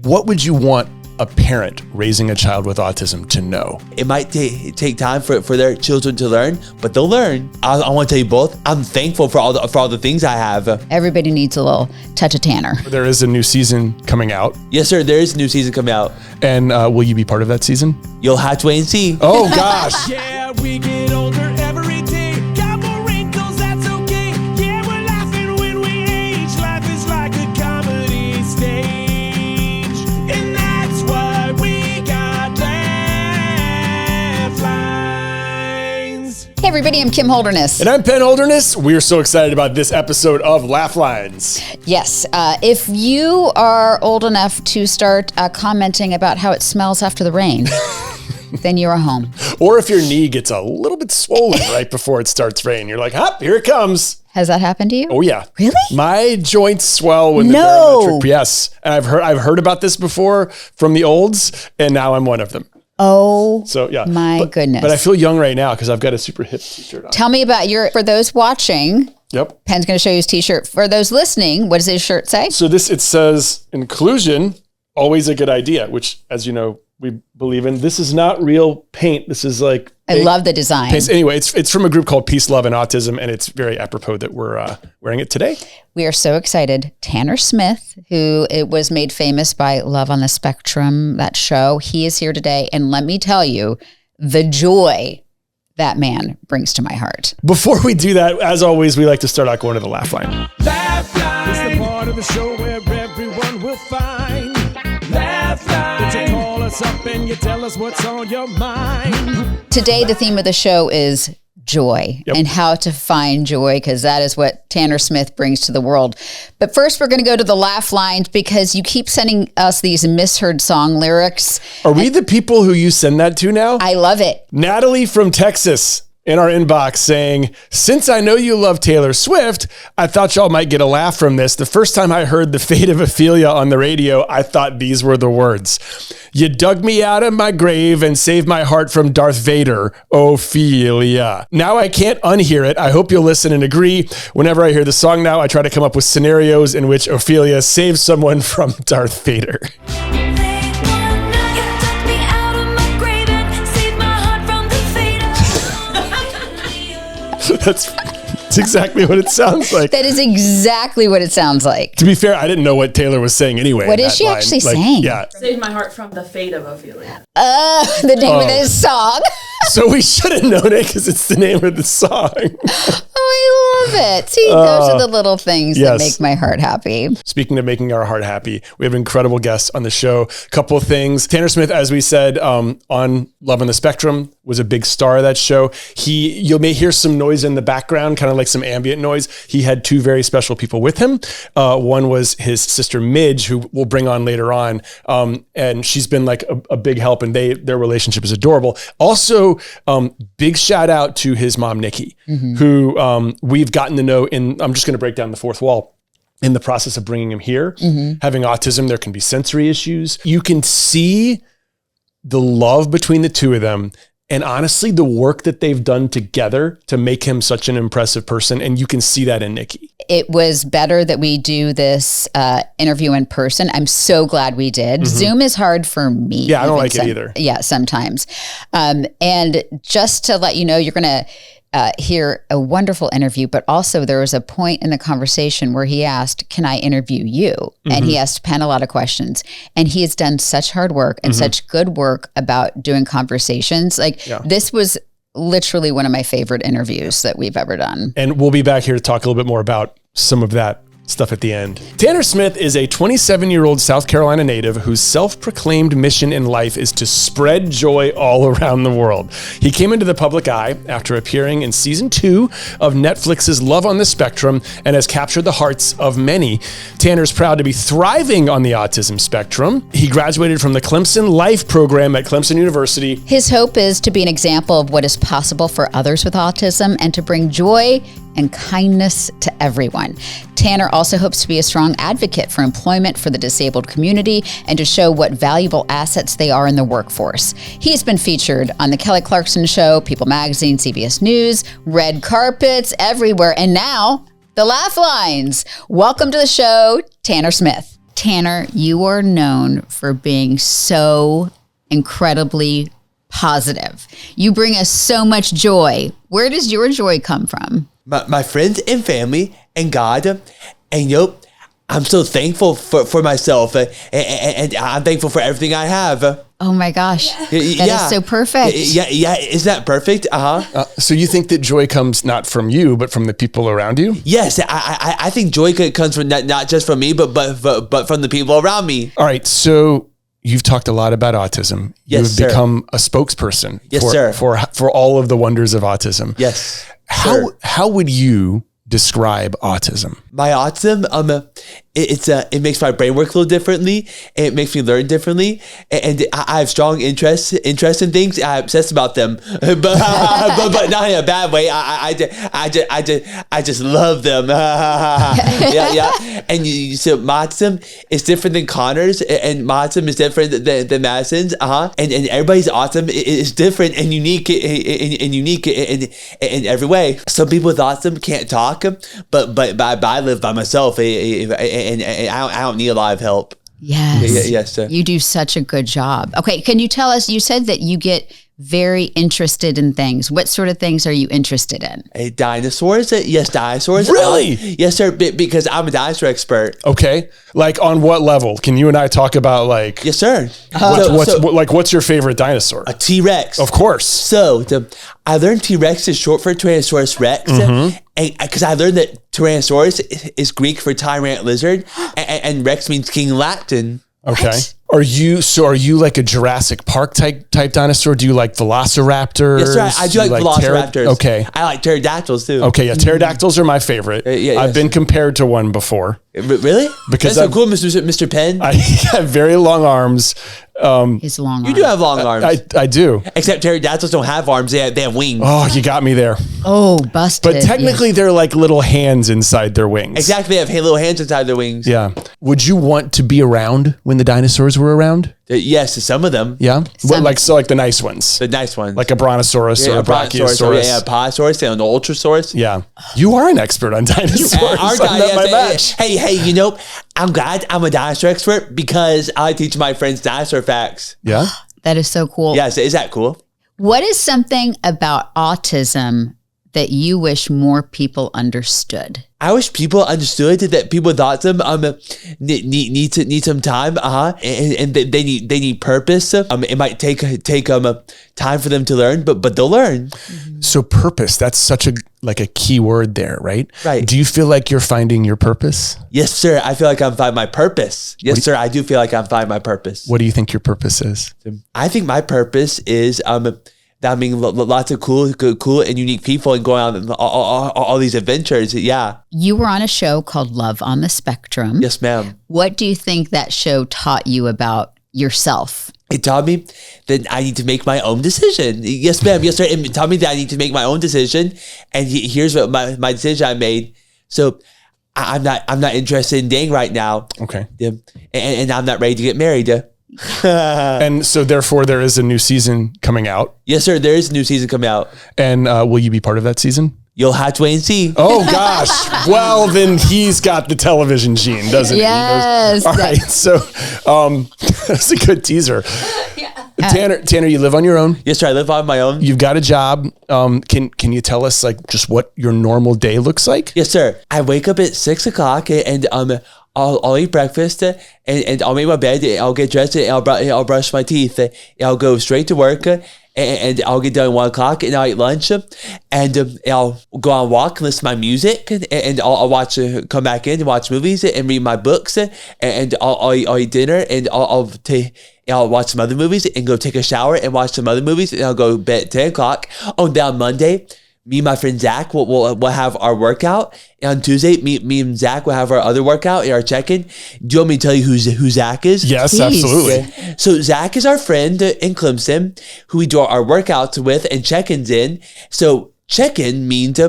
what would you want a parent raising a child with autism to know? It might take time for their children to learn, but they'll learn. I want to tell you both, I'm thankful for all the things I have. Everybody needs a little touch of Tanner. There is a new season coming out. Yes, sir. There is a new season coming out. And will you be part of that season? You'll have to wait and see. Oh, gosh. Yeah, we get older every day. Got more wrinkles, that's okay. Yeah, we're laughing when we age. Life is like a comedy stage. And that's why we got laugh lines. Hey everybody, I'm Kim Holderness. And I'm Penn Holderness. We are so excited about this episode of Laugh Lines. Yes, if you are old enough to start commenting about how it smells after the rain, then you're home. Or if your knee gets a little bit swollen right before it starts raining, you're like, hop, here it comes. Has that happened to you? Oh yeah. Really? My joints swell when the barometric. Yes. And I've heard about this before from the olds, and now I'm one of them. Oh, so yeah. My goodness. But I feel young right now because I've got a super hip t-shirt on. Tell me about for those watching. Yep. Penn's going to show you his t-shirt. For those listening, what does his shirt say? So it says, inclusion, always a good idea, which, as you know, we believe in. This is not real paint. This is like... I love the design. Paint. Anyway, it's from a group called Peace, Love, and Autism, and it's very apropos that we're wearing it today. We are so excited. Tanner Smith, who it was made famous by Love on the Spectrum, that show, he is here today. And let me tell you, the joy that man brings to my heart. Before we do that, as always, we like to start out going to the laugh line. Laugh line is the part of the show where everyone will find. Laugh line. You call us up and you tell us what's on your mind. Today, the theme of the show is joy and how to find joy, because that is what Tanner Smith brings to the world. But first, we're going to go to the laugh lines because you keep sending us these misheard song lyrics. Are we the people who you send that to now? I love it. Natalie from Texas in our inbox saying, since I know you love Taylor Swift, I thought y'all might get a laugh from this. The first time I heard The Fate of Ophelia on the radio, I thought these were the words. You dug me out of my grave and saved my heart from Darth Vader, Ophelia. Now I can't unhear it. I hope you'll listen and agree. Whenever I hear the song now, I try to come up with scenarios in which Ophelia saves someone from Darth Vader. That's exactly what it sounds like. That is exactly what it sounds like. To be fair, I didn't know what Taylor was saying anyway. What is she actually saying? Yeah. Saved my heart from the fate of Ophelia. The name of this song. So we should have known it because it's the name of the song. Oh, I love it. See, those are the little things that make my heart happy. Speaking of making our heart happy, we have an incredible guest on the show. A couple of things. Tanner Smith, as we said, on Love on the Spectrum, was a big star of that show. You may hear some noise in the background, kind of like some ambient noise. He had two very special people with him. One was his sister Midge, who we'll bring on later on. And she's been like a big help, and their relationship is adorable. Also, big shout out to his mom, Nikki, who we've gotten to know I'm just going to break down the fourth wall. In the process of bringing him here, having autism, there can be sensory issues. You can see the love between the two of them. And honestly, the work that they've done together to make him such an impressive person. And you can see that in Nikki. It was better that we do this interview in person. I'm so glad we did. Zoom is hard for me. Yeah, I don't like it either. Yeah, sometimes. And just to let you know, you're going to hear a wonderful interview, but also there was a point in the conversation where he asked, can I interview you? And he asked Penn a lot of questions, and he has done such hard work and such good work about doing conversations. This was literally one of my favorite interviews that we've ever done. And we'll be back here to talk a little bit more about some of that stuff at the end. Tanner Smith is a 27-year-old South Carolina native whose self-proclaimed mission in life is to spread joy all around the world. He came into the public eye after appearing in season 2 of Netflix's Love on the Spectrum and has captured the hearts of many. Tanner's proud to be thriving on the autism spectrum. He graduated from the Clemson Life program at Clemson University. His hope is to be an example of what is possible for others with autism and to bring joy and kindness to everyone. Tanner also hopes to be a strong advocate for employment for the disabled community and to show what valuable assets they are in the workforce. He's been featured on The Kelly Clarkson Show, People Magazine, CBS News, red carpets, everywhere, and now the Laugh Lines. Welcome to the show, Tanner Smith. Tanner, you are known for being so incredibly positive. You bring us so much joy. Where does your joy come from? My friends and family and God. And I'm so thankful for myself. And I'm thankful for everything I have. Oh my gosh. That is so perfect. Yeah. Isn't that perfect? So you think that joy comes not from you, but from the people around you? Yes, I think joy comes from not just from me, but from the people around me. All right. So you've talked a lot about autism. Yes, You've sir. become a spokesperson for all of the wonders of autism. Yes. How would you describe autism? My autism, it makes my brain work a little differently. And it makes me learn differently, and I have strong interest in things. I obsess about them, but not in a bad way. I just love them. yeah. And so my autism is different than Connor's, and my autism is different than Madison's. And everybody's autism is different and unique in every way. Some people with autism can't talk, but I live by myself, and I don't need a lot of help. Yes. Yes, sir. You do such a good job. Okay, can you tell us, you said that you get very interested in things. What sort of things are you interested in? Dinosaurs? Yes, dinosaurs. Really? Yes, sir, because I'm a dinosaur expert. Okay. Like on what level? Can you and I talk about like, Yes, sir. what's your favorite dinosaur? A T-Rex. Of course. So I learned T-Rex is short for Tyrannosaurus Rex, and because I learned that Tyrannosaurus is Greek for tyrant lizard, and Rex means king in Latin. Okay. Are you like a Jurassic Park type dinosaur? Do you like velociraptors? Yes, sir. I do like velociraptors. Okay. I like pterodactyls too. Okay, yeah, pterodactyls are my favorite. yeah, I've been compared to one before. Really? Because that's so cool, Mr. Penn. I have very long arms. His long arms. You do have long arms. I do. Except pterodactyls don't have arms. They have wings. Oh, you got me there. Oh, busted. But technically, they're like little hands inside their wings. Exactly. They have little hands inside their wings. Yeah. Would you want to be around when the dinosaurs were around? Yes, some of them. Yeah. What, like the nice ones, The nice ones. like a brontosaurus or a brachiosaurus. Yeah, Apatosaurus and an Ultrasaurus. Yeah. You are an expert on dinosaurs. Our guy, Not my match. Hey, I'm glad I'm a dinosaur expert because I teach my friends dinosaur facts. Yeah. That is so cool. Yes, is that cool? What is something about autism that you wish more people understood? I wish people understood that people with autism need some time, and they need purpose. It might take time for them to learn, but they'll learn. So purpose, that's such a key word there, right? Right. Do you feel like you're finding your purpose? Yes, sir. I feel like I'm finding my purpose. Yes, sir. I do feel like I'm finding my purpose. What do you think your purpose is? I think my purpose is that means lots of cool and unique people and going on all these adventures. Yeah. You were on a show called Love on the Spectrum. Yes, ma'am. What do you think that show taught you about yourself? It taught me that I need to make my own decision. Yes, ma'am. Yes, sir. It taught me that I need to make my own decision. And here's what my decision I made. So I'm not interested in dating right now. Okay. And I'm not ready to get married. And so therefore there is a new season coming out. Yes, sir. There is a new season coming out. And will you be part of that season? You'll have to wait and see. Oh gosh. Well, then he's got the television gene, doesn't Yes. he? All right. So that's a good teaser. Tanner, you live on your own. Yes, sir. I live on my own. You've got a job. Can you tell us just what your normal day looks like? Yes, sir. I wake up at 6 o'clock and I'll eat breakfast and I'll make my bed. I'll get dressed and I'll brush my teeth. I'll go straight to work and I'll get done at 1 o'clock and I'll eat lunch and I'll go on a walk and listen to my music and I'll come back in and watch movies and read my books and I'll eat dinner and I'll watch some other movies and go take a shower and watch some other movies and I'll go to bed at 10 o'clock. Oh, then on Monday, me and my friend Zach will have our workout. And on Tuesday, me and Zach will have our other workout and our check-in. Do you want me to tell you who Zach is? Yes, Please. absolutely. Yeah. So Zach is our friend in Clemson who we do our workouts with and check-ins in. So check-in means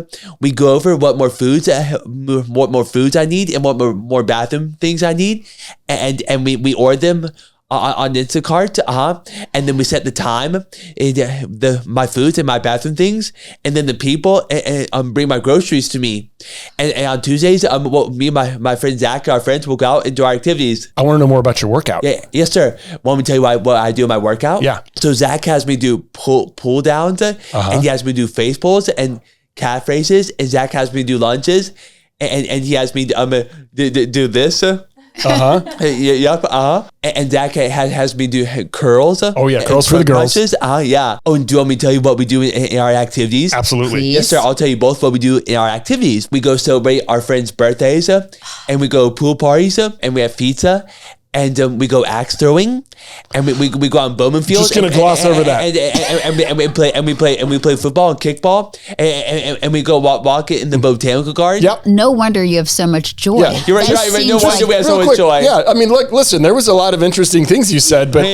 we go over what more foods I need and what more bathroom things I need. And we order them on Instacart, and then we set the time, my foods and my bathroom things, and then the people bring my groceries to me, and on Tuesdays, me and my friend Zach, our friends, will go out and do our activities. I want to know more about your workout. Yeah, yes, sir. Want me to tell you what I do in my workout? Yeah. So Zach has me do pull downs, and he has me do face pulls and calf raises, and Zach has me do lunges, and he has me do this. Yep. And Zach has me do curls. Oh yeah, curls for the girls. Punches. Yeah. Oh, and do you want me to tell you what we do in our activities? Absolutely. Please. Yes, sir. I'll tell you both what we do in our activities. We go celebrate our friends' birthdays, and we go pool parties, and we have pizza. And we go axe throwing, and we go on Bowman Field. Just gonna gloss over that. And we play football and kickball, and we go walk in the botanical garden. Yep. No wonder you have so much joy. Yeah. You're right. That You're right. seems No wonder like- we have so Real much quick, joy. yeah. I mean, look, listen. There was a lot of interesting things you said, but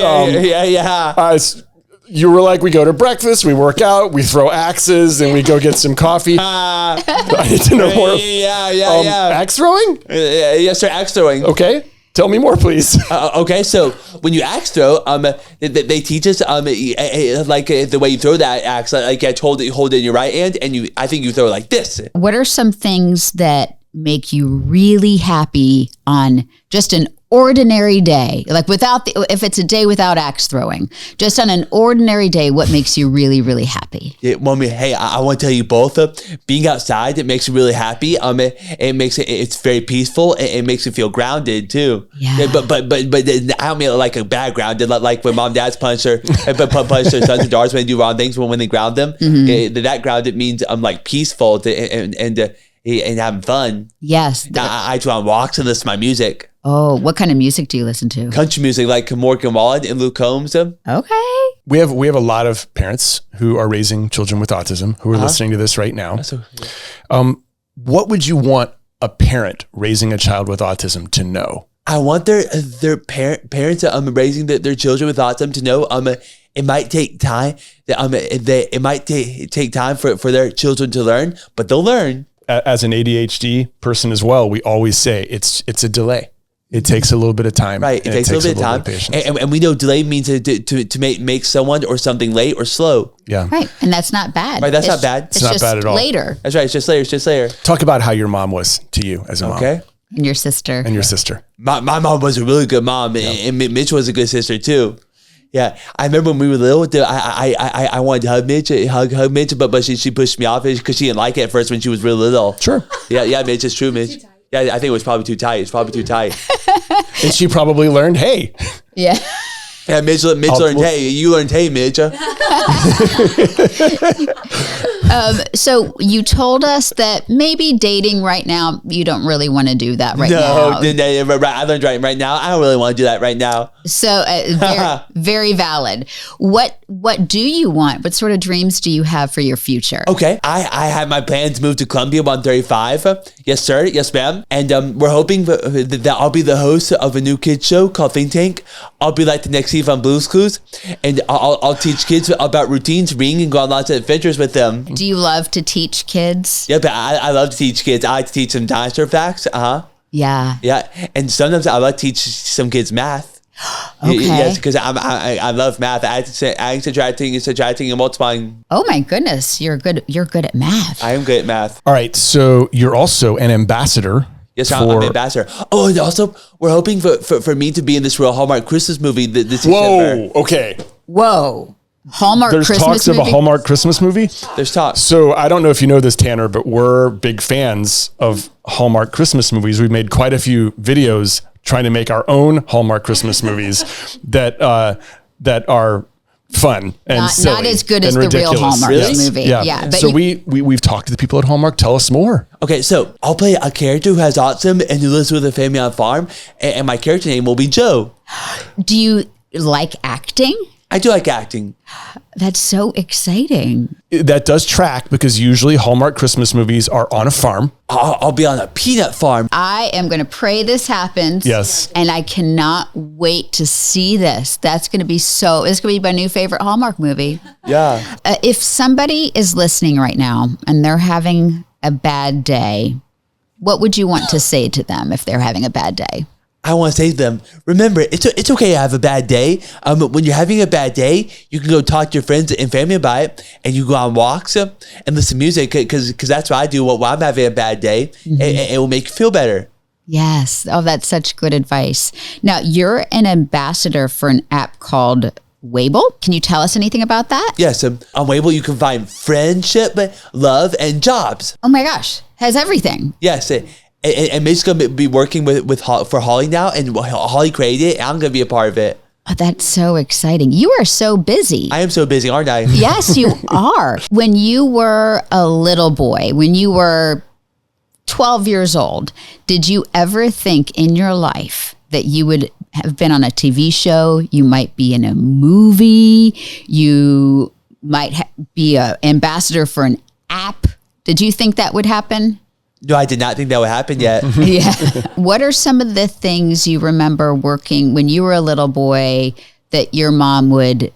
you were like, we go to breakfast, we work out, we throw axes, and we go get some coffee. I need to know more. Yeah. Axe throwing? Yes, sir. Axe throwing. Okay. Tell me more, please. Okay, so when you axe throw, they teach us the way you throw that axe. Like I hold it in your right hand, and I think you throw it like this. What are some things that make you really happy on just an ordinary day? Like if it's a day without axe throwing, just on an ordinary day, what makes you really, really happy? Hey, I want to tell you both. Being outside, it makes you really happy. It's very peaceful. It makes you feel grounded too. Yeah. But I don't mean like a bad grounded, like when mom and dad's punch their sons and daughters when they do wrong things when they ground them. Mm-hmm. That grounded means I'm like peaceful and having fun. Yes. I go on walks and listen to my music. Oh, what kind of music do you listen to? Country music like Morgan Wallen and Luke Combs. Okay. We have a lot of parents who are raising children with autism who are listening to this right now. What would you want a parent raising a child with autism to know? I want their parents raising their children with autism to know it might take time. It might take time for their children to learn, but they'll learn. As an ADHD person as well, we always say it's a delay. It takes a little bit of time. Right. It takes a little bit of time. Patience. And we know delay means to make someone or something late or slow. Yeah. Right. And that's not bad. Right, that's not bad. It's not just bad at all. later. That's right. It's just later. Talk about how your mom was to you as a mom. Okay. And your sister. And your sister. My mom was a really good mom, and Mitch was a good sister too. Yeah, I remember when we were little. I wanted to hug Mitch, but she pushed me off because she didn't like it at first when she was really little. Sure. Yeah, Mitch, it's true, Mitch. Yeah, I think it was probably too tight. And she probably learned, hey. Yeah. Yeah, Mitch learned, hey. You learned, hey, Mitch. So you told us that maybe dating right now, you don't really want to do that right now. No, I learned right now. I don't really want to do that right now. So very, very valid. What do you want? What sort of dreams do you have for your future? Okay, I have my plans to move to Columbia when I'm 35. Yes, sir. Yes, ma'am. And we're hoping that I'll be the host of a new kids show called Think Tank. I'll be like the next Eve on Blue's Clues, and I'll teach kids about routines, reading, and go on lots of adventures with them. Do you love to teach kids? Yeah, but I love to teach kids. I like to teach them dinosaur facts. Yeah. Yeah, and sometimes I like to teach some kids math. Okay. Yes, because I love math. Adding, subtracting, and multiplying. Oh my goodness, you're good at math. I am good at math. All right. So you're also an ambassador. Yes, I'm an ambassador. Oh, and also we're hoping for me to be in this real Hallmark Christmas movie this December. Whoa. Okay. Whoa. Hallmark There's Christmas talks movie? of a Hallmark Christmas movie. There's talk. So I don't know if you know this, Tanner, but we're big fans of Hallmark Christmas movies. We've made quite a few videos trying to make our own Hallmark Christmas movies that are fun and silly not as good and as the real ridiculous. Hallmark Yes. movie. Yeah. But So we've talked to the people at Hallmark. Tell us more. Okay, so I'll play a character who has autism and who lives with a family on a farm, and my character name will be Joe. do you like acting? I do like acting. That's so exciting. That does track because usually Hallmark Christmas movies are on a farm. I'll be on a peanut farm. I am going to pray this happens. Yes. And I cannot wait to see this. It's going to be my new favorite Hallmark movie. Yeah. If somebody is listening right now and they're having a bad day, what would you want to say to them if they're having a bad day? I want to say to them, remember, it's okay to have a bad day. When you're having a bad day, you can go talk to your friends and family about it, and you go on walks and listen to music, because that's what I do when I'm having a bad day. It will make you feel better. Yes. Oh, that's such good advice. Now, you're an ambassador for an app called Wable. Can you tell us anything about that? Yes, on Wable you can find friendship, love, and jobs. Oh my gosh, has everything. Yes, and Midge's going to be working for Holly now, and Holly created it, and I'm going to be a part of it. Oh, that's so exciting. You are so busy. I am so busy, aren't I? Yes, you are. When you were a little boy, when you were 12 years old, did you ever think in your life that you would have been on a TV show, you might be in a movie, you might be an ambassador for an app? Did you think that would happen? No, I did not think that would happen yet. Yeah. What are some of the things you remember working when you were a little boy that your mom would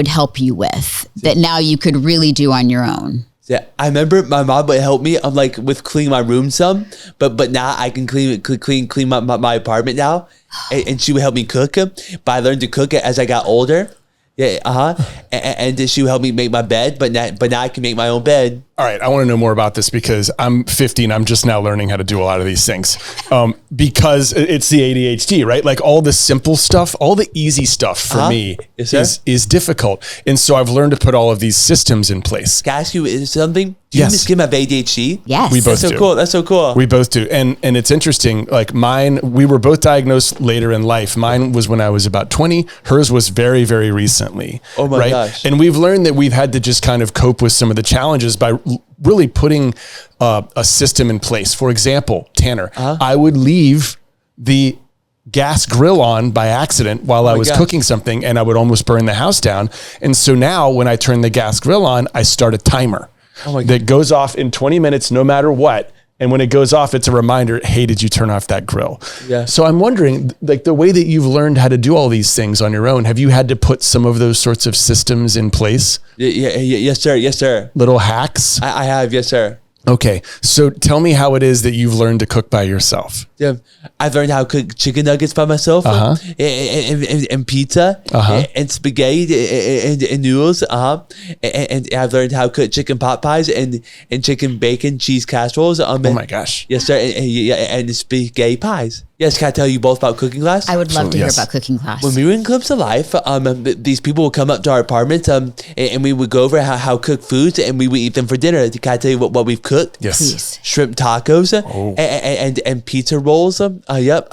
help you with that now you could really do on your own? Yeah, I remember my mom would help me. I'm like with cleaning my room some, but now I can clean my apartment now, and she would help me cook. But I learned to cook it as I got older. Yeah, and she would help me make my bed, but now I can make my own bed. All right, I want to know more about this because I'm 50 and I'm just now learning how to do a lot of these things because it's the ADHD, right? Like all the simple stuff, all the easy stuff for me is difficult. And so I've learned to put all of these systems in place. Can I ask you something? Do you Yes. have ADHD? Yes. We both That's so do. cool. That's so cool. We both do. And it's interesting. Like mine, we were both diagnosed later in life. Mine was when I was about 20. Hers was very, very recently. Oh my gosh. And we've learned that we've had to just kind of cope with some of the challenges by really putting a system in place. For example, Tanner, I would leave the gas grill on by accident while I was cooking something and I would almost burn the house down. And so now when I turn the gas grill on, I start a timer that goes off in 20 minutes, no matter what. And when it goes off, it's a reminder, hey, did you turn off that grill? Yeah. So I'm wondering, like the way that you've learned how to do all these things on your own, have you had to put some of those sorts of systems in place? Yes, sir. Yes, sir. Little hacks? I have. Yes, sir. Okay. So tell me how it is that you've learned to cook by yourself. Yeah, I've learned how to cook chicken nuggets by myself, and pizza, and spaghetti, and noodles, and I've learned how to cook chicken pot pies and chicken bacon cheese casseroles. Oh my gosh. Yes, sir, and spaghetti pies. Yes, can I tell you both about cooking class? I would love to hear yes. about cooking class. When we were in Clips of Life, these people would come up to our apartments, and we would go over how to cook foods, and we would eat them for dinner. Can I tell you what we've cooked? Yes. Please. Shrimp tacos, and pizza rolls. Yep.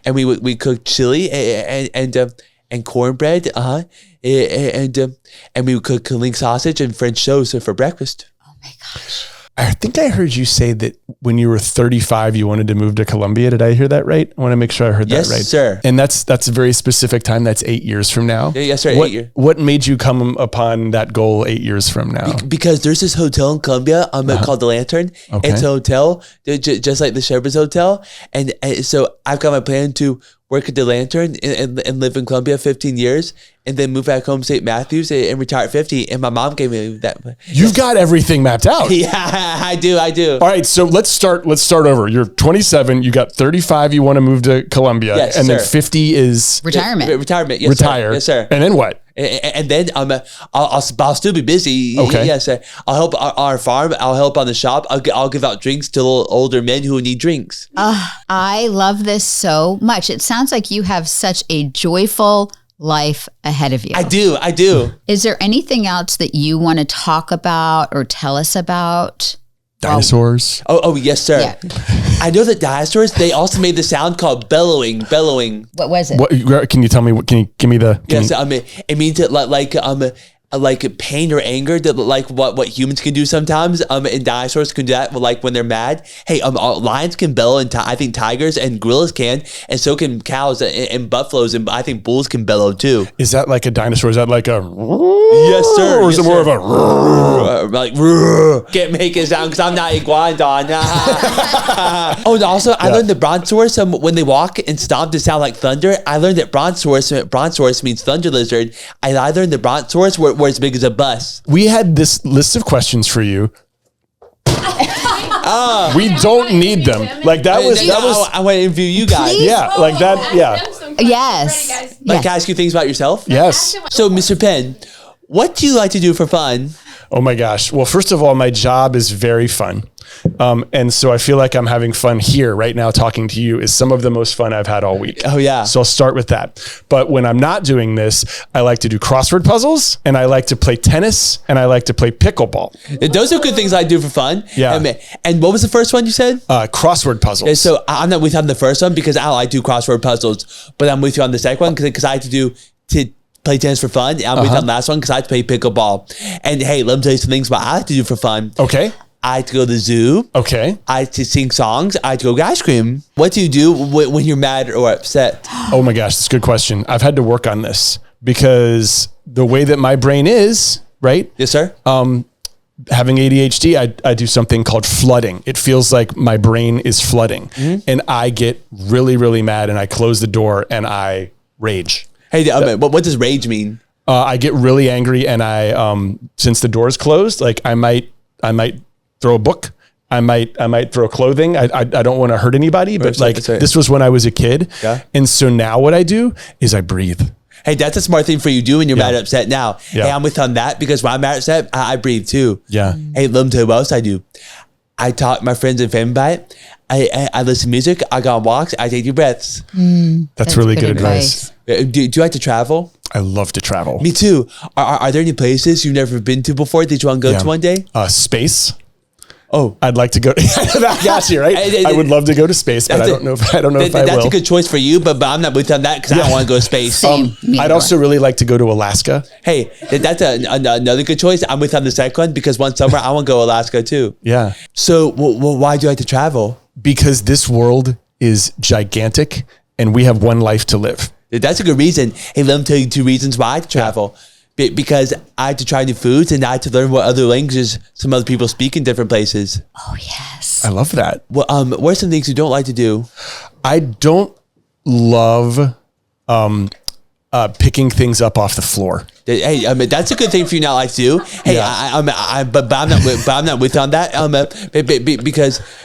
And we cooked chili and cornbread. And we would cook link sausage and French toast for breakfast. Oh my gosh. I think I heard you say that when you were 35, you wanted to move to Colombia. Did I hear that right? I want to make sure I heard that right. Yes, sir. And that's a very specific time. That's 8 years from now. Yes, sir. What, 8 years. What made you come upon that goal 8 years from now? Because there's this hotel in Colombia called The Lantern. Okay. It's a hotel just like the Shepherd's Hotel. And so I've got my plan to work at The Lantern and live in Colombia 15 years and then move back home to St. Matthews and retire at 50. And my mom gave me that. You've got everything mapped out. Yeah, I do. All right, so let's start over. You're 27, you got 35, you want to move to Colombia, Yes, and then sir. 50 is Retirement. Retirement. Yes, retire. Sir. Yes, sir. And then what? And then I'll still be busy. Okay. Yes, sir. I'll help our farm. I'll help on the shop. I'll give out drinks to older men who need drinks. I love this so much. It sounds like you have such a joyful life ahead of you. I do. Is there anything else that you want to talk about or tell us about? Dinosaurs. Oh, yes, sir. Yeah. I know that dinosaurs, they also made the sound called bellowing. What was it? What can you tell me? Can you give me the? Yes, it means it like pain or anger, that like what humans can do sometimes. And dinosaurs can do that, like when they're mad. Hey, lions can bellow, and I think tigers and gorillas can, and so can cows and buffaloes, and I think bulls can bellow too. Is that like a dinosaur? Is that like a? Yes, sir. Or is Yes, it more sir. of a? Like can't make it sound because I'm not iguanodon. Oh, and also I learned the brontosaurus when they walk and stomp to sound like thunder. I learned that brontosaurus means thunder lizard. I learned the brontosaurus were as big as a bus. We had this list of questions for you. We don't need them. Like that was. I want to interview you guys. Please? Yeah, like that. Yeah. Yes. Like, can I ask you things about yourself? Yes. So, Mr. Penn, what do you like to do for fun? Oh my gosh. Well, first of all, my job is very fun. And so I feel like I'm having fun here right now. Talking to you is some of the most fun I've had all week. Oh, yeah. So I'll start with that. But when I'm not doing this, I like to do crossword puzzles, and I like to play tennis, and I like to play pickleball. Those are good things I do for fun. Yeah. And what was the first one you said? Crossword puzzles. So I'm not with you on the first one because I like to do crossword puzzles, but I'm with you on the second one because I like to play tennis for fun. I'm with you on the last one because I like to play pickleball. And hey, let me tell you some things about I like to do for fun. Okay. I like to go to the zoo. Okay. I like to sing songs. I like to go get ice cream. What do you do when you're mad or upset? Oh my gosh, that's a good question. I've had to work on this because the way that my brain is, right? Yes, sir. Having ADHD, I do something called flooding. It feels like my brain is flooding, and I get really, really mad, and I close the door and I rage. Hey, what does rage mean? I get really angry, and I since the door is closed, like I might throw a book. I might throw clothing. I don't want to hurt anybody, but Right. this was when I was a kid. Yeah. And so now what I do is I breathe. Hey, that's a smart thing for you to do when you're mad or upset now. Yeah. Hey, I'm with you on that because when I'm mad or upset, I breathe too. Yeah. Hey, let me tell you what else I do. I talk to my friends and family about it. I listen to music. I go on walks. I take deep breaths. That's really good advice. Do you like to travel? I love to travel. Me too. Are there any places you've never been to before that you want to go to one day? Space. Oh, I'd like to go. Got you right. I would love to go to space, but I don't know if I will. That's a good choice for you, but I'm not with you on that because I don't want to go to space. Same. Me I'd neither. also really like to go to Alaska. Hey, that's another good choice. I'm with you on the second one because one summer I want to go to Alaska too. Yeah. So why do you like to travel? Because this world is gigantic and we have one life to live. That's a good reason. Hey, let me tell you 2 reasons why I like to travel. Because I like to try new foods and I like to learn what other languages some other people speak in different places. Oh, yes. I love that. Well, what are some things you don't like to do? I don't love picking things up off the floor. Hey, that's a good thing for you not like to do. Hey, Yeah. but I'm not with you on that.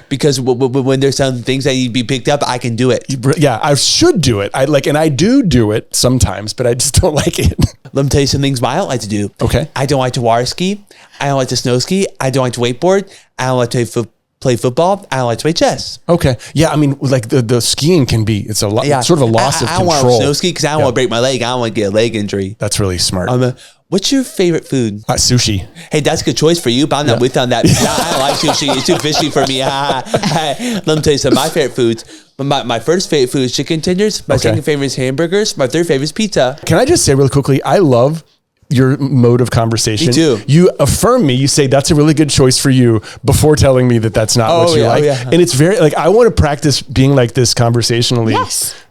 Because when there's some things that need to be picked up, I can do it. Yeah, I should do it. And I do it sometimes, but I just don't like it. Let me tell you some things I don't like to do. Okay. I don't like to water ski. I don't like to snow ski. I don't like to wakeboard. I don't like to play football. I don't like to play chess. Okay. Yeah, I mean, like the skiing can be, it's a lot, sort of a loss of I don't control. want to snow ski because I don't want to break my leg. I don't want to get a leg injury. That's really smart. What's your favorite food? Sushi. Hey, that's a good choice for you, but I'm not with you on that. I don't like sushi. It's too fishy for me. Let me tell you some of my favorite foods. My first favorite food is chicken tenders. My second favorite is hamburgers. My third favorite is pizza. Can I just say really quickly, I love your mode of conversation. Me too. You affirm me. You say that's a really good choice for you before telling me that that's not what you like. Yeah. And it's very like, I want to practice being like this conversationally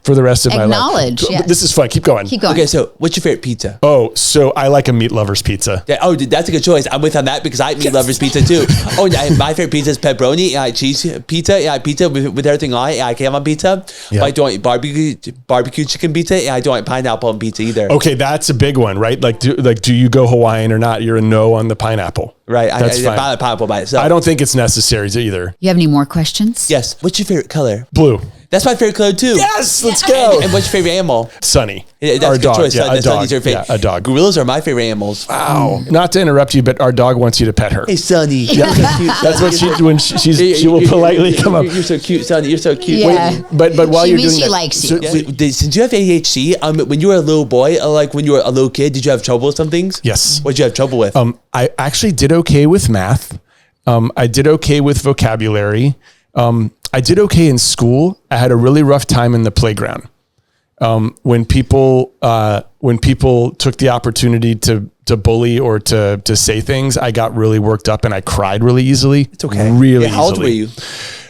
for the rest of my life. Acknowledge, yes. This is fun. Keep going. Keep going. Okay, so what's your favorite pizza? Oh, so I like a meat lover's pizza. Yeah, that's a good choice. I'm with on that because I eat meat lovers pizza too. My favorite pizza is pepperoni. I like cheese pizza. I like pizza with everything on it. I like ham on pizza. Yeah. But I don't like barbecue chicken pizza. And I don't like pineapple on pizza either. Okay, that's a big one, right? Do you go Hawaiian or not? You're a no on the pineapple. Right. That's fine. I pineapple by itself. I don't think it's necessary to either. You have any more questions? Yes. What's your favorite color? Blue. That's my favorite color too. Yes, let's go. And what's your favorite animal? Sunny. That's Our a good dog. choice. Yeah, a dog. Sunny's your favorite. Yeah, a dog. Gorillas are my favorite animals. Wow. Not to interrupt you, but our dog wants you to pet her. Hey, Sunny. That's what she will politely come up. You're so cute, Sunny. You're so cute. Yeah. But while She you're means doing she that, likes you. Since you have ADHD, when you were a little boy, like when you were a little kid, did you have trouble with some things? Yes. What did you have trouble with? I actually did okay with math. I did okay with vocabulary. I did okay in school. I had a really rough time in the playground. When people took the opportunity to bully or to say things, I got really worked up and I cried really easily. It's okay. Really Yeah, how old easily. were you?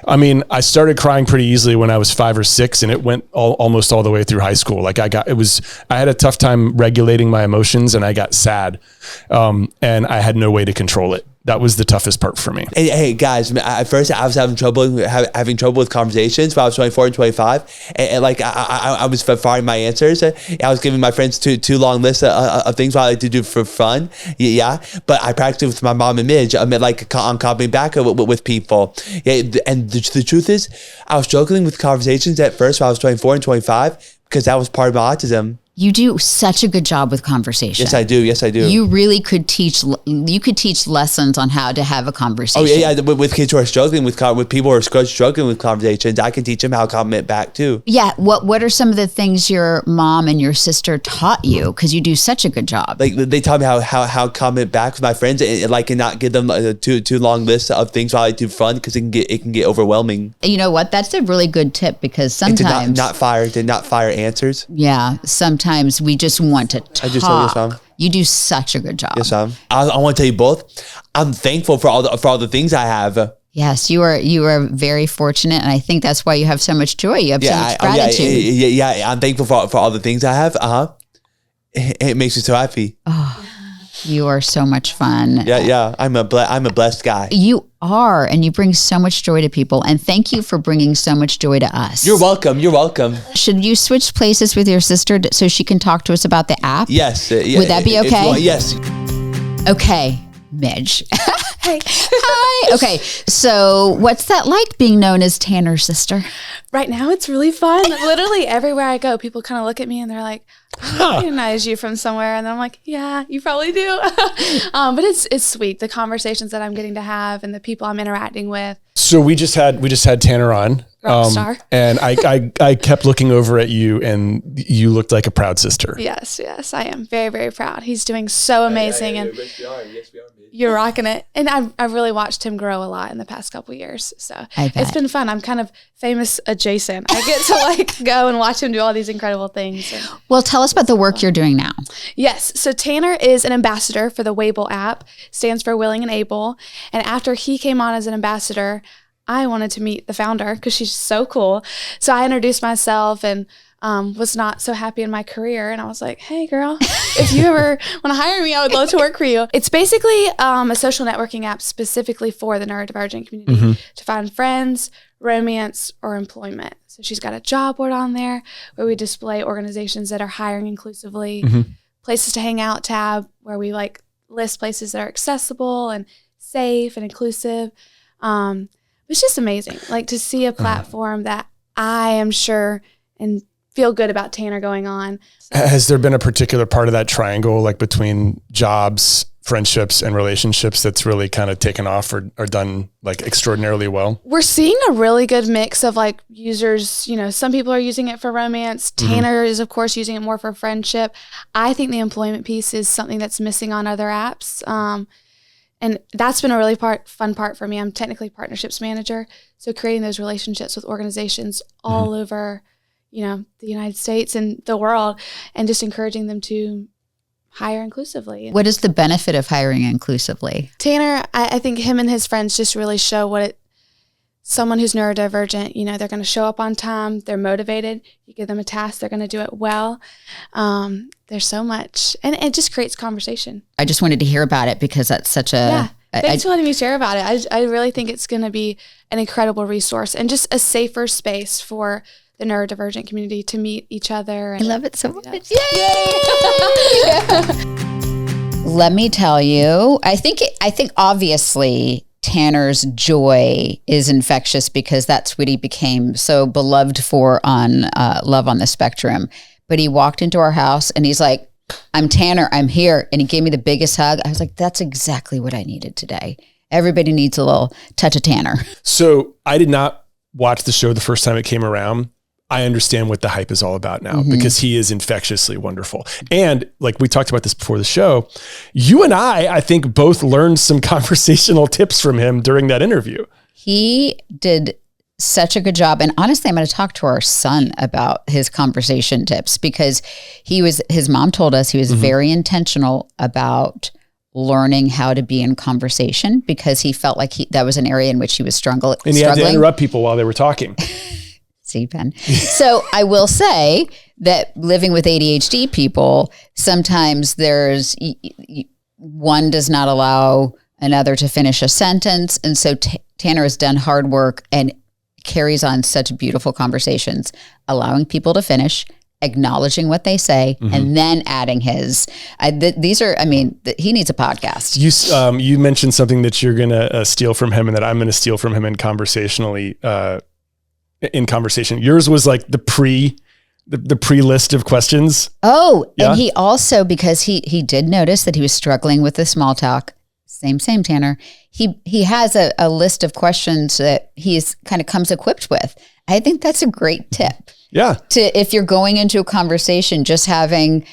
I mean, I started crying pretty easily when I was 5 or 6, and it went almost all the way through high school. Like I had a tough time regulating my emotions, and I got sad, and I had no way to control it That was the toughest part for me. Hey guys, at first I was having trouble with conversations when I was 24 and 25, and like I was firing my answers. I was giving my friends too long lists of things I like to do for fun. Yeah, but I practiced with my mom and Midge. Like on coming back with people. Yeah, and the truth is, I was struggling with conversations at first when I was 24 and 25 because that was part of my autism. You do such a good job with conversation. Yes, I do. You really could teach. You could teach lessons on how to have a conversation. Oh yeah. With kids who are struggling with people who are struggling with conversations, I can teach them how to comment back too. Yeah. What are some of the things your mom and your sister taught you? Because you do such a good job. Like they taught me how comment back with my friends, and like and not give them a too long list of things while I do fun because it can get overwhelming. You know what? That's a really good tip because sometimes and to not fire answers. Yeah. Sometimes we just want to talk. I just told you, Sam. You do such a good job. Yes, Sam. I want to tell you both. I'm thankful for all the things I have. Yes, you are very fortunate, and I think that's why you have so much joy. You have so much gratitude. Yeah. I'm thankful for all the things I have. It makes me so happy. Oh, you are so much fun. Yeah. I'm a blessed guy. You are, and you bring so much joy to people. And thank you for bringing so much joy to us. You're welcome. Should you switch places with your sister so she can talk to us about the app? Yes. Would that be okay? Yes. Okay, Midge. Hey. Hi. Okay, so what's that like being known as Tanner's sister? Right now, it's really fun. Literally everywhere I go, people kind of look at me and they're like, I recognize you from somewhere. And then I'm like, yeah, you probably do. But it's sweet. The conversations that I'm getting to have and the people I'm interacting with. So we just had Tanner on, Rockstar. and I kept looking over at you, and you looked like a proud sister. Yes, I am very, very proud. He's doing so amazing, and you're rocking it. And I really watched him grow a lot in the past couple of years. So it's been fun. I'm kind of famous adjacent. I get to like go and watch him do all these incredible things. Well, tell us about the work you're doing now. Yes. So Tanner is an ambassador for the Wable app, stands for Willing and Able. And after he came on as an ambassador, I wanted to meet the founder because she's so cool. So I introduced myself and was not so happy in my career. And I was like, hey, girl, if you ever want to hire me, I would love to work for you. It's basically a social networking app specifically for the neurodivergent community to find friends, romance, or employment. So she's got a job board on there where we display organizations that are hiring inclusively, places to hang out tab where we like list places that are accessible and safe and inclusive. It's just amazing, like to see a platform that I am sure and feel good about Tanner going on. So. Has there been a particular part of that triangle, like between jobs, friendships, and relationships that's really kind of taken off or done like extraordinarily well? We're seeing a really good mix of like users, some people are using it for romance. Tanner is of course using it more for friendship. I think the employment piece is something that's missing on other apps. And that's been a really fun part for me. I'm technically partnerships manager. So creating those relationships with organizations all over, the United States and the world, and just encouraging them to hire inclusively. What is the benefit of hiring inclusively? Tanner, I think him and his friends just really show someone who's neurodivergent, they're going to show up on time. They're motivated. You give them a task, they're going to do it well. There's so much, and it just creates conversation. I just wanted to hear about it because that's such a... Thanks for letting me share about it. I really think it's going to be an incredible resource and just a safer space for the neurodivergent community to meet each other. I love it so much. Yay! Let me tell you, I think obviously Tanner's joy is infectious because that's what he became so beloved for on Love on the Spectrum. But he walked into our house and he's like, I'm Tanner, I'm here. And he gave me the biggest hug. I was like, that's exactly what I needed today. Everybody needs a little touch of Tanner. So I did not watch the show the first time it came around. I understand what the hype is all about now because he is infectiously wonderful. And like we talked about this before the show, you and I think both learned some conversational tips from him during that interview. He did such a good job. And honestly, I'm going to talk to our son about his conversation tips because his mom told us he was very intentional about learning how to be in conversation because he felt like that was an area in which he was struggling. And he had to interrupt people while they were talking. See, Penn. So I will say that living with ADHD people, sometimes one does not allow another to finish a sentence. And so Tanner has done hard work and carries on such beautiful conversations, allowing people to finish, acknowledging what they say, and then adding his. He needs a podcast. You mentioned something that you're going to steal from him and that I'm going to steal from him in conversation. Yours was like the pre-list of questions. Oh, yeah. And he also, because he did notice that he was struggling with the small talk. Same, Tanner. He has a list of questions that he's kind of comes equipped with. I think that's a great tip. Yeah. If you're going into a conversation, just having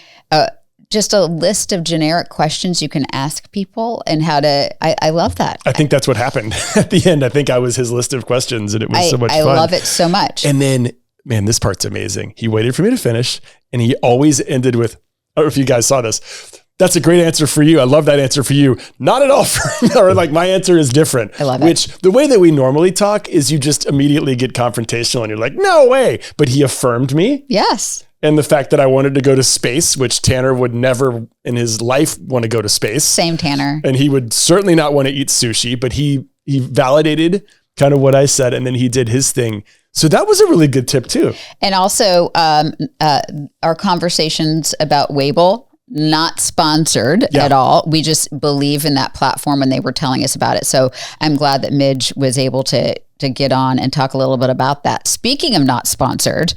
just a list of generic questions you can ask people and how to, I love that. I think that's what happened at the end. I think I was his list of questions and it was so much fun. I love it so much. And then, man, this part's amazing. He waited for me to finish and he always ended with, I don't know if you guys saw this. That's a great answer for you. I love that answer for you. Not at all for me. Or like my answer is different. I love it. Which the way that we normally talk is you just immediately get confrontational and you're like, no way. But he affirmed me. Yes. And the fact that I wanted to go to space, which Tanner would never in his life want to go to space. Same Tanner. And he would certainly not want to eat sushi, but he validated kind of what I said. And then he did his thing. So that was a really good tip too. And also our conversations about Wable, not sponsored at all. We just believe in that platform and they were telling us about it. So I'm glad that Midge was able to get on and talk a little bit about that. Speaking of not sponsored,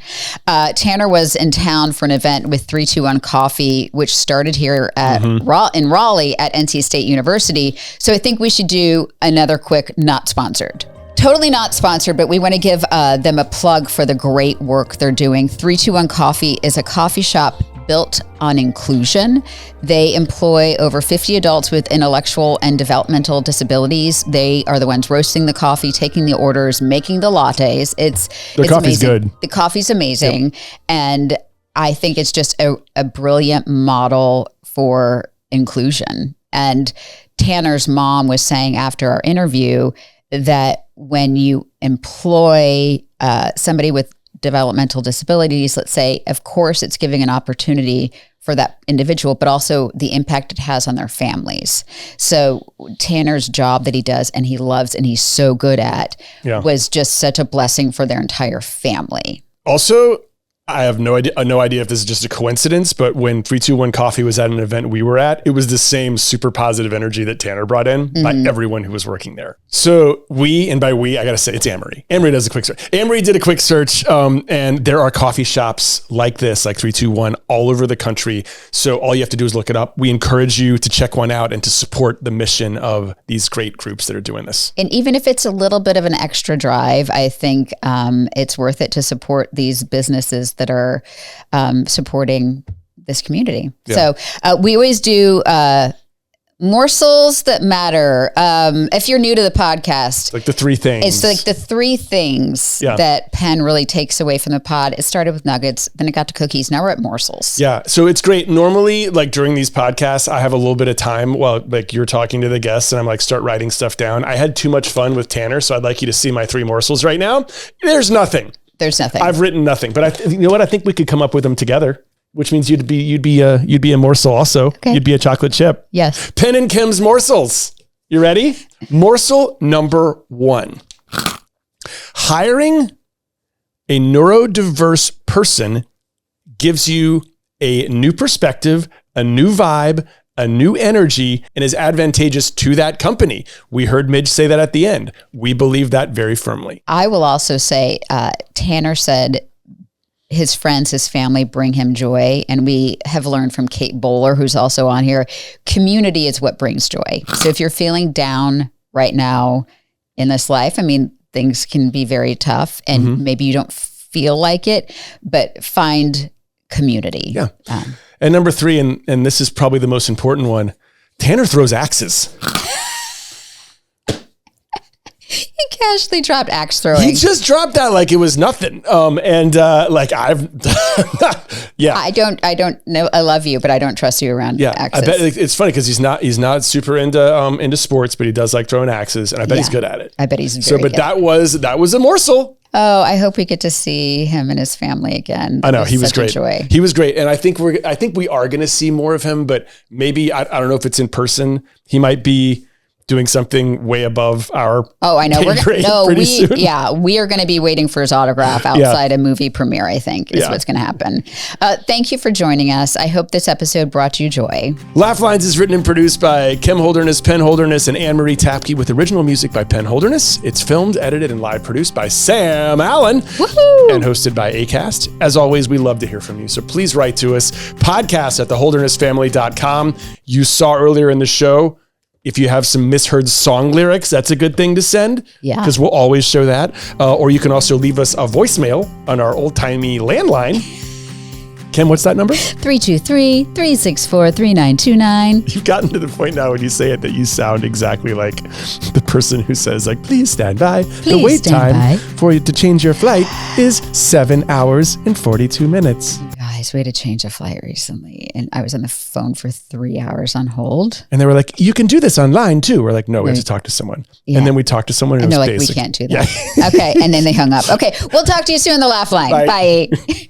Tanner was in town for an event with 321 Coffee, which started here at in Raleigh at NC State University. So I think we should do another quick not sponsored. Totally not sponsored, but we want to give them a plug for the great work they're doing. 321 Coffee is a coffee shop built on inclusion. They employ over 50 adults with intellectual and developmental disabilities. They are the ones roasting the coffee, taking the orders, making the lattes. It's coffee's amazing. Good. The coffee's amazing. Yep. And I think it's just a brilliant model for inclusion. And Tanner's mom was saying after our interview that when you employ somebody with developmental disabilities, let's say, of course, it's giving an opportunity for that individual, but also the impact it has on their families. So Tanner's job that he does and he loves and he's so good at was just such a blessing for their entire family. Also, I have no idea if this is just a coincidence, but when 321 Coffee was at an event we were at, it was the same super positive energy that Tanner brought in by everyone who was working there. So and by we, I got to say it's Amory. Amory does a quick search. Amory did a quick search, and there are coffee shops like this, like 321, all over the country. So all you have to do is look it up. We encourage you to check one out and to support the mission of these great groups that are doing this. And even if it's a little bit of an extra drive, I think it's worth it to support these businesses that are supporting this community. Yeah. So we always do morsels that matter. If you're new to the podcast, like the three things. It's like the three things that Penn really takes away from the pod. It started with nuggets, then it got to cookies. Now we're at morsels. Yeah. So it's great. Normally, like during these podcasts, I have a little bit of time while like you're talking to the guests and I'm like, start writing stuff down. I had too much fun with Tanner. So I'd like you to see my three morsels right now. There's nothing. I've written nothing, but you know what? I think we could come up with them together, which means you'd be a morsel also. Okay. You'd be a chocolate chip. Yes. Penn and Kim's morsels. You ready? Morsel number 1. Hiring a neurodiverse person gives you a new perspective, a new vibe, a new energy, and is advantageous to that company. We heard Midge say that at the end. We believe that very firmly. I will also say, Tanner said his friends, his family bring him joy. And we have learned from Kate Bowler, who's also on here, community is what brings joy. So if you're feeling down right now in this life, I mean, things can be very tough and maybe you don't feel like it, but find community. Yeah. And number 3, and this is probably the most important one, Tanner throws axes. He casually dropped axe throwing. He just dropped that like it was nothing. Like I've, yeah. I don't know. I love you, but I don't trust you around axes. I bet it's funny because he's not super into sports, but he does like throwing axes, and I bet he's good at it. I bet he's very good. That was a morsel. Oh, I hope we get to see him and his family again. I know he was great. He was great, and I think we are going to see more of him. But maybe I don't know if it's in person. He might be doing something way above our Oh, I know. pay grade pretty soon. We are going to be waiting for his autograph outside a movie premiere, I think, is what's going to happen. Thank you for joining us. I hope this episode brought you joy. Laugh Lines is written and produced by Kim Holderness, Penn Holderness, and Anne-Marie Tapke with original music by Penn Holderness. It's filmed, edited, and live produced by Sam Allen. Woohoo! And hosted by Acast. As always, we love to hear from you. So please write to us, podcast@theholdernessfamily.com. You saw earlier in the show, if you have some misheard song lyrics, that's a good thing to send. Yeah. Because we'll always show that. Or you can also leave us a voicemail on our old-timey landline. Kim, what's that number? 323-364-3929. You've gotten to the point now when you say it that you sound exactly like the person who says, like, please stand by. The wait time for you to change your flight is 7 hours and 42 minutes. Guys, we had to change a flight recently, and I was on the phone for 3 hours on hold. And they were like, you can do this online too. We're like, no, we have to talk to someone. Yeah. And then we talked to someone And it they're was like, basic. we can't do that. Okay, and then they hung up. Okay, we'll talk to you soon in the Laugh Line. Bye.